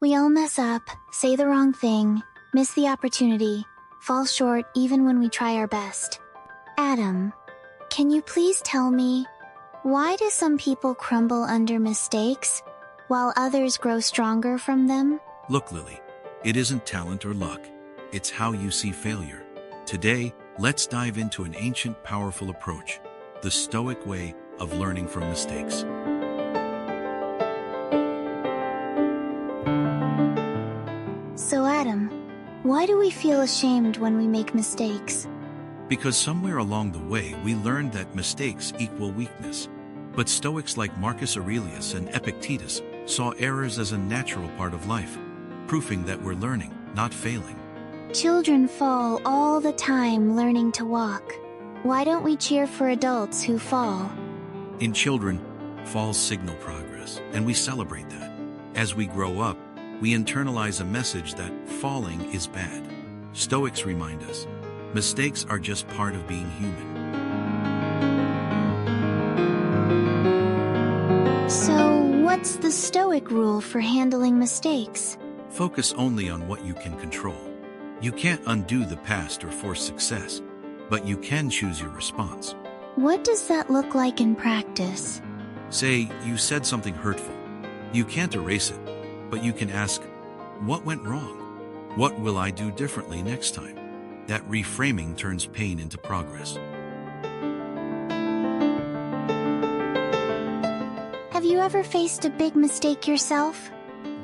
We all mess up, say the wrong thing, miss the opportunity, fall short even when we try our best. Adam, can you please tell me, why do some people crumble under mistakes, while others grow stronger from them? Look, Lily, it isn't talent or luck. It's how you see failure. Today, let's dive into an ancient, powerful approach, the Stoic way of learning from mistakes. So Adam, why do we feel ashamed when we make mistakes? Because somewhere along the way, we learned that mistakes equal weakness. But Stoics like Marcus Aurelius and Epictetus saw errors as a natural part of life, proving that we're learning, not failing. Children fall all the time learning to walk. Why don't we cheer for adults who fall? In children, falls signal progress, and we celebrate that. As we grow up, we internalize a message that falling is bad. Stoics remind us, mistakes are just part of being human. So, what's the Stoic rule for handling mistakes? Focus only on what you can control. You can't undo the past or force success, but you can choose your response. What does that look like in practice? Say you said something hurtful. You can't erase it, but you can ask, what went wrong? What will I do differently next time? That reframing turns pain into progress. Have you ever faced a big mistake yourself?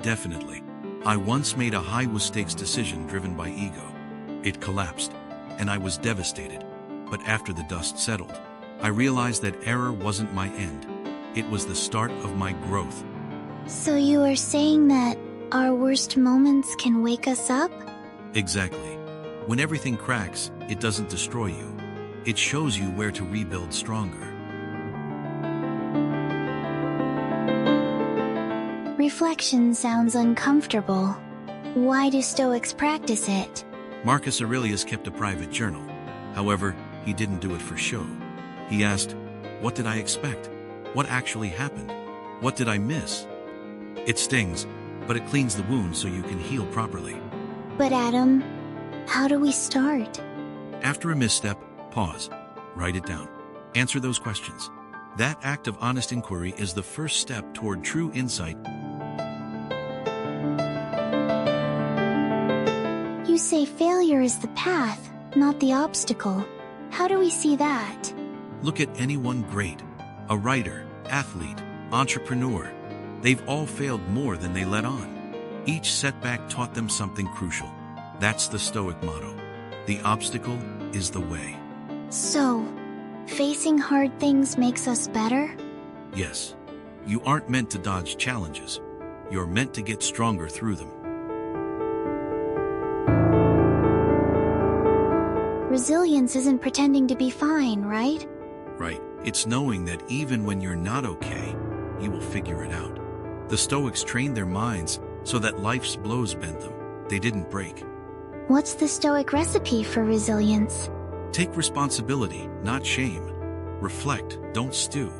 Definitely. I once made a high-stakes decision driven by ego. It collapsed, and I was devastated. But after the dust settled, I realized that error wasn't my end. It was the start of my growth. So you are saying that our worst moments can wake us up? Exactly. When everything cracks, it doesn't destroy you. It shows you where to rebuild stronger. Reflection sounds uncomfortable. Why do Stoics practice it? Marcus Aurelius kept a private journal. However, he didn't do it for show. He asked, what did I expect? What actually happened? What did I miss? It stings, but it cleans the wound so you can heal properly. But Adam, how do we start? After a misstep, pause. Write it down. Answer those questions. That act of honest inquiry is the first step toward true insight. You say failure is the path, not the obstacle. How do we see that? Look at anyone great. A writer, athlete, entrepreneur. They've all failed more than they let on. Each setback taught them something crucial. That's the Stoic motto. The obstacle is the way. So, facing hard things makes us better? Yes. You aren't meant to dodge challenges. You're meant to get stronger through them. Resilience isn't pretending to be fine, right? Right. It's knowing that even when you're not okay, you will figure it out. The Stoics trained their minds so that life's blows bent them. They didn't break. What's the Stoic recipe for resilience? Take responsibility, not shame. Reflect, don't stew.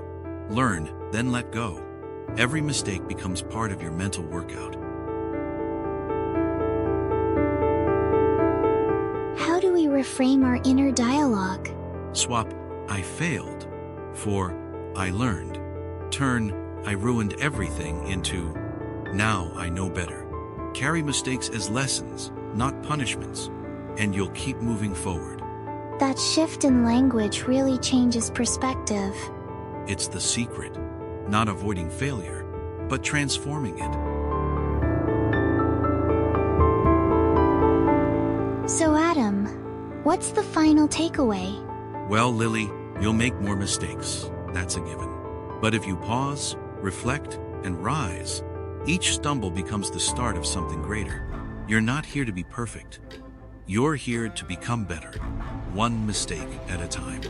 Learn, then let go. Every mistake becomes part of your mental workout. How do we reframe our inner dialogue? Swap, I failed, for, I learned. Turn, I ruined everything into, now I know better. Carry mistakes as lessons, not punishments, and you'll keep moving forward. That shift in language really changes perspective. It's the secret, not avoiding failure, but transforming it. So Adam, what's the final takeaway? Well, Lily, you'll make more mistakes. That's a given. But if you pause, reflect, and rise, each stumble becomes the start of something greater. You're not here to be perfect. You're here to become better, one mistake at a time.